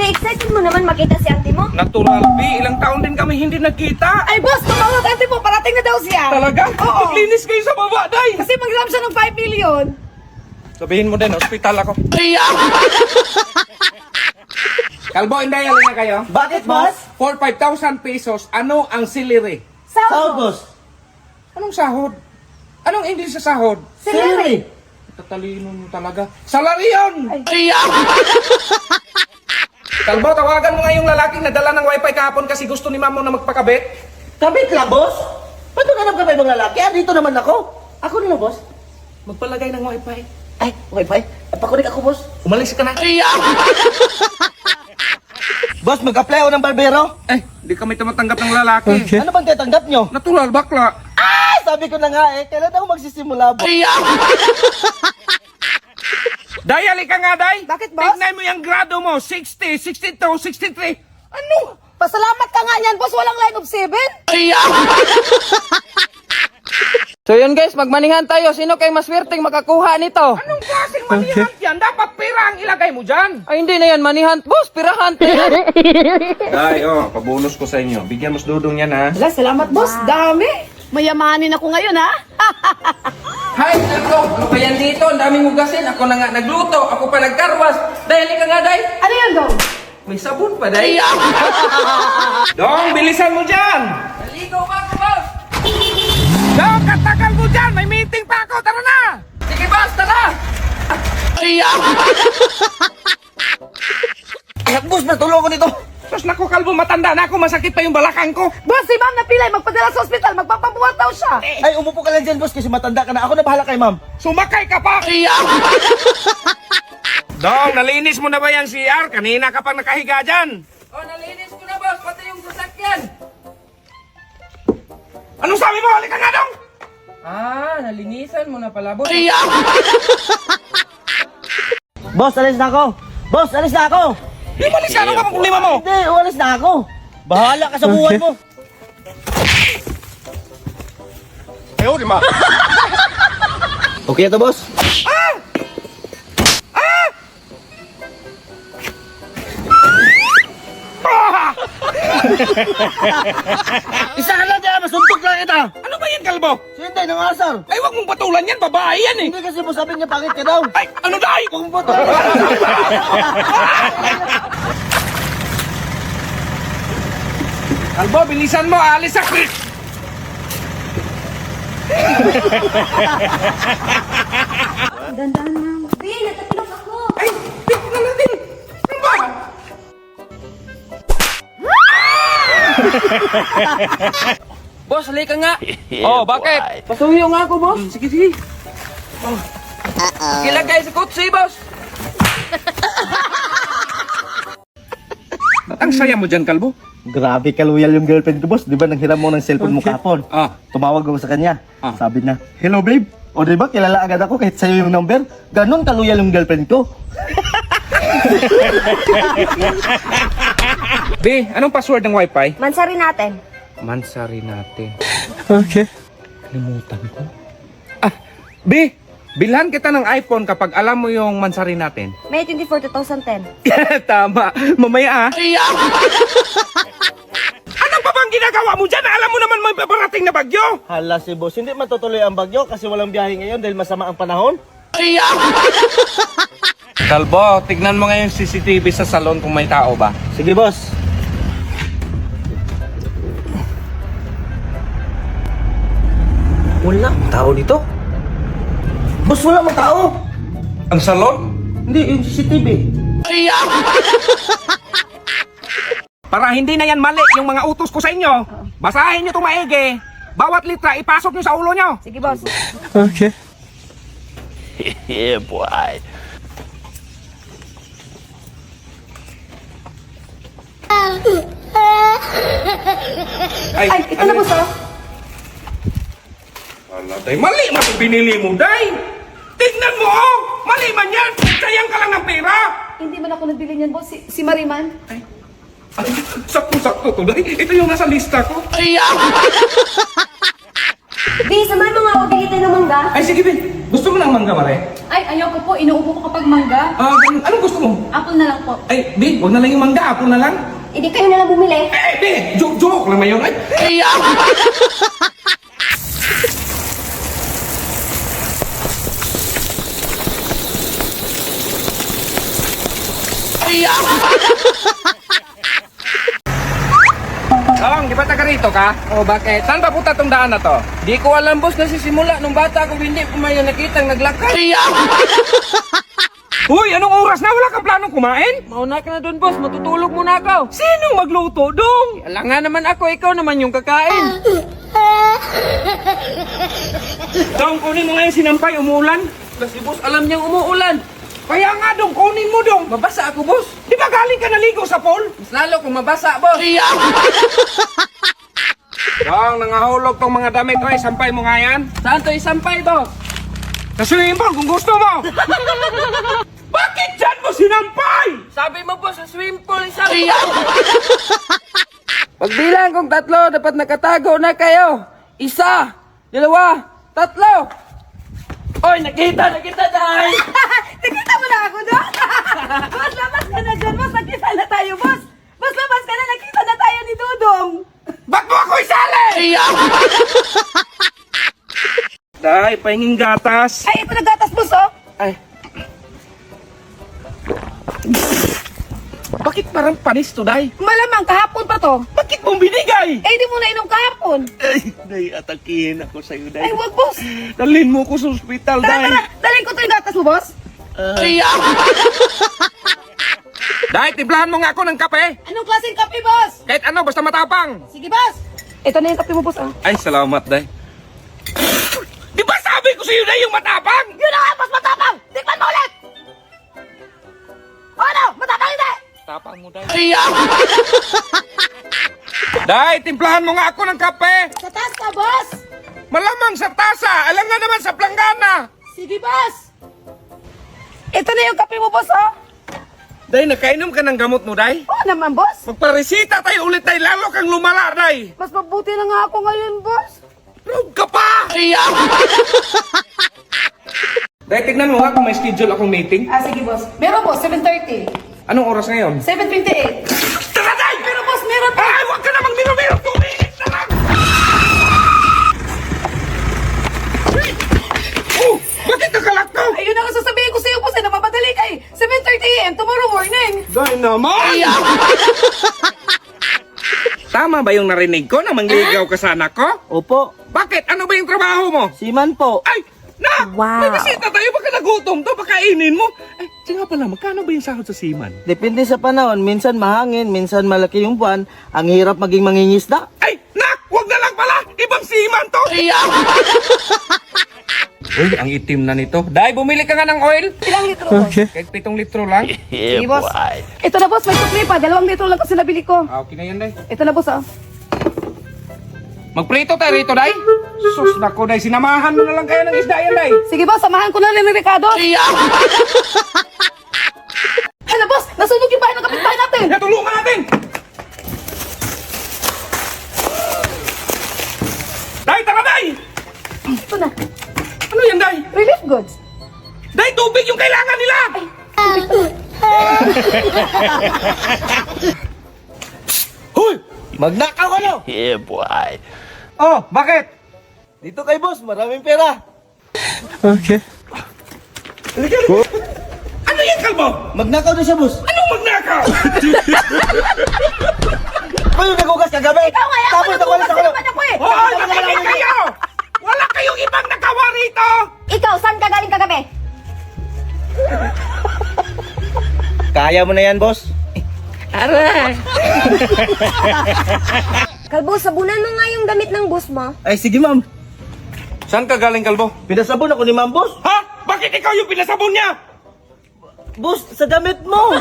Day, excited mo naman makita si ate mo? Natural, B. Ilang taon din kami hindi nagkita. Ay, boss, tumawag ate mo. Parating na daw siya. Talaga? Oo. Maglinis kayo sa baba, day. Kasi mag-grab siya ng 5 million. Sabihin mo din, hospital ako. Kalbo, hindi, alin na kayo. Bakit, boss? For 5,000 pesos, ano ang siliri? Sahod, boss. Anong sahod? Anong English sa sahod? Salary. Tatalino mo talaga. Salary yun! Kalbo, tawagan mo nga yung lalaking nadala ng wifi kahapon kasi gusto ni mamo na magpakabit. Kabit lang, boss. Ba't naghanap ka ba ibang lalaki? Dito naman ako. Ako na lang, boss. Magpalagay ng wifi. Ay, wifi. Pakunik ako, boss. Umalis ka na. Boss, mag-apply ako ng barbero. Di kami tumatanggap ng lalaki. Ano bang tatanggap nyo? Natural, bakla. Ay, sabi ko na nga kailan ako magsisimula, boss? Day, halika nga, Day. Bakit, boss? Tignan mo yung grado mo. 60, 62, 63. Ano? Pasalamat ka nga yan, boss. Walang line of 7. So yun guys, magmanihan tayo. Sino kayo maswerteng makakuha nito? Anong klaseng manihan yan? Dapat pera ang ilagay mo dyan. Ay hindi na yan, manihan. Boss, pirahan. Day, pabonus ko sa inyo. Bigyan mo sa dudong yan, ha? Wala, salamat, boss. Dami. Mayamanin ako ngayon, ha? Hi, Nako. Ano ba yan dito? Ang daming hugasin. Ako na nga nagluto. Ako pa nagkarwas. Day, halika nga, Day. Ano yan, dong? May sabon pa, Day. Dong, bilisan mo dyan. Naligo pa ako, boss. Dong, katagal mo dyan. May meeting pa ako. Tara na. Sige, boss, tara. Anak, boss, natulong ko nito. Sus, naku, kalbo, matanda na ako. Masakit pa yung balakang ko. Boss, si ma'am napilay. Magpadala sa ospital. Magpapabuhat daw siya. Ay, umupo ka lang dyan, boss, kasi matanda ka na. Ako na bahala kay ma'am. Sumakay ka pa. Dong, nalinis mo na ba yung CR? Kanina ka pang nakahiga dyan. Oh, nalinis ko na, boss. Pati yung sasakyan. Anong sabi mo? Halika nga, Dong. Ah, nalinisan mo na pala, boss. Boss, alis na ako. Boss, alis na ako. Di malis ka, ano ka problema mo? Hindi, alis na ako. Bahala ka sa buhay mo. Ayaw, di ma. Okay ito, boss. Isa ka lang dyan, masuntok lang kita. Ano ba yan, kalbo? Sinday ng asar. Ay, wag mong patulan yan. Babae yan eh. Hindi kasi mo sabi niya pangit ka daw. Ay, ano dahil? Kung mo to. Kalbo, bilisan mo. Alis sa creek. Dandan, ma'am. Day, natapilok ako. Ay, tignan natin. Ano ba? Boss, halika nga. Oh, bakit? Pasuyo nga ako, boss. Sige, sige. Ilagay sa kutsi, boss. Ang saya mo dyan, kalbo. Grabe ka loyal yung girlfriend ko, boss. Di ba nanghiram mo ng cellphone mo kahapon? Ah. Tumawag ako sa kanya. Ah. Sabi na, hello babe. O di ba kilala agad ako kahit sa'yo yung number? Ganon ka loyal yung girlfriend ko. B, anong password ng wifi? Mansari natin. Mansari natin. Okay. Limutan ko. B, bilhan kita ng iPhone kapag alam mo yung mansari natin. May 24, 2010. Tama. Mamaya Ano pa bang ginagawa mo dyan? Alam mo naman may paparating na bagyo. Hala si boss, hindi matutuloy ang bagyo kasi walang biyahe ngayon dahil masama ang panahon. Kalbo, tignan mo ngayon CCTV sa salon kung may tao ba. Sige boss. Wala tao dito. Boss, wala mang tao. Ang salon? Hindi, yung CCTV. Para hindi na yan mali yung mga utos ko sa inyo. Basahin nyo itong maigi. Bawat litra, ipasok nyo sa ulo nyo. Sige, boss. Yeah, boy. Ay, Ito na, boss, oh. Ala, day, mali man yung binili mo, day. Tignan mo, oh. Mali man yan. Sayang ka lang ng pera. Hindi man ako nagbili niyan, boss. Si Mariman. Ay, sakto-sakto to, day. Ito yung nasa lista ko. Bi, samahan mo nga ako bigyan tayo ng mangga. Ay, sige, Bi. Gusto mo ng mangga, Mare? Ay, ayaw ko po. Inuubo ko kapag mangga. Anong gusto mo? Apple na lang po. Ay, Bi, huwag na lang yung mangga. Apple na lang. Hindi kayo na lang bumili. Eh, Bi, joke lang na yun. Ay, Tong, di ba taga rito ka? Oh, bakit? Saan ba punta tong daan na to? Di ko alam, boss, kasi simula nung bata ako hindi ko may nakitang naglakad. Uy, anong oras na? Wala kang planong kumain? Mauna ka na doon, boss. Matutulog muna ako. Sinong magluto, dong? Alam nga naman ako, ikaw naman yung kakain. Dong, kunin mo nga yung sinampay, umulan. Kasi, boss, alam niyang umuulan. Kaya nga, dong, kunin mo, dong. Mabasa ako, boss. Di ba galing ka naligo sa pool? Mas lalo kung mabasa, boss. Dong, nangahulog tong mga damit. Oy, sampay mo nga yan. Saan to isampay, boss? Sa swimming pool kung gusto mo. Bakit dyan mo sinampay? Sabi mo, boss, sa swimming pool isampay. Pagbilang kong 3, dapat nakatago na kayo. 1, 2, 3. Oy, nakita dahil. Nakita mo na ako doon? Boss, labas ka na dyan. Boss, nakita na tayo, boss. Boss, labas ka na. Nakita na tayo ni Dudong. Ba't mo ako isali? Day, pahinging gatas. Ay, ito na gatas, boss, oh. Ay. Bakit parang panis to, Day? Malamang, kahapon pa to. Bakit mong binigay? Eh, di mo na inom kahapon. Ay, Day, atakihin ako sa'yo, Day. Ay, wag, boss. Dalhin mo ko sa ospital, Tara, Day. tara. Dalhin ko to yung gatas mo, boss. Day, timplahan mo nga ako ng kape. Anong klaseng kape, boss? Kahit ano, basta matapang. Sige, boss. Ito na yung kape mo, boss, ah. Ay, salamat, Day. Di ba sabi ko sa'yo, Day, yung matapang? Yun na nga, boss, matapang! Tikman mo ulit! O ano? Matapang hindi! Tapang mo, Day. Day, timplahan mo nga ako ng kape. Sa taas ka, boss! Malamang sa tasa. Alam nga naman sa planggana. Sige, boss! Ito na yung kape mo, boss, oh. Day, nakainom ka ng gamot mo, Day? Oo naman, boss. Magparesita tayo ulit, Day. Lalo kang lumala, Day. Mas mabuti na nga ako ngayon, boss. Proud ka pa! Day, tignan mo ha kung may schedule akong meeting. Ah, sige, boss. Meron, boss. 7:30. Anong oras ngayon? 7:28. Tara, Day! Pero, boss, meron pa. Ay, huwag ka namang minumiro! 2 minutes na lang! Oh, bakit nakalakto? Ayun ang sasabihin ko sa'yo, boss. Eh, napapadali ka eh. 7:30 a.m. tomorrow morning. Day naman! Tama ba yung narinig ko na manggiligaw ka sa anak ko? Opo, Bakit? Ano ba yung trabaho mo? siman po. Ay! Na! May bisita tayo, baka nagutom to, baka kainin mo. Ay, siya nga pala, magkano ba yung sahod sa seaman? Depende sa panahon, minsan mahangin, minsan malaki yung buwan. Ang hirap maging mangingisda. Ay, nak! Huwag na lang pala! Ibang seaman to! Uy, ang itim na nito. Dai, bumili ka nga ng oil. Ilang litro, boss? Kahit 7 litro lang. Sige, boss. Ito na, boss. May sukli pa. 2 litro lang kasi nabili ko. Ah, okay na yan, Day. Ito na, boss, oh. Magprito tayo rito, Day. Sus, nako, Day. Sinamahan mo na lang kayo ng isda yan, Day. Sige, boss. Samahan ko na rin ni Ricardo. Hala, boss. Nasunog yung bahay ng kapitbahay natin. Kaya tulungan natin! Day, tara, Day! Ito na. Ano yan, Day? Relief goods. Day, tubig yung kailangan nila! Hoy! Magnakaw ka no? Oh, bakit? Dito kay boss, maraming pera. Ano yan, kalbo? Magnakaw na siya, boss. Anong magnakaw? Kayo nagugas kagabi. Ikaw nga, ako Tapos nagugas ako. naman ako eh. Hoy, makinig kayo! Wala kayong ibang nagawa rito! Ikaw, saan ka galing kagabi? Kaya mo na yan, boss. Kalbo, sabunan mo nga yung damit ng boss mo. Ay, sige ma'am. Saan ka galing, kalbo? Pinasabon ako ni ma'am, boss. Ha? Bakit ikaw yung pinasabon niya? Boss, sa damit mo.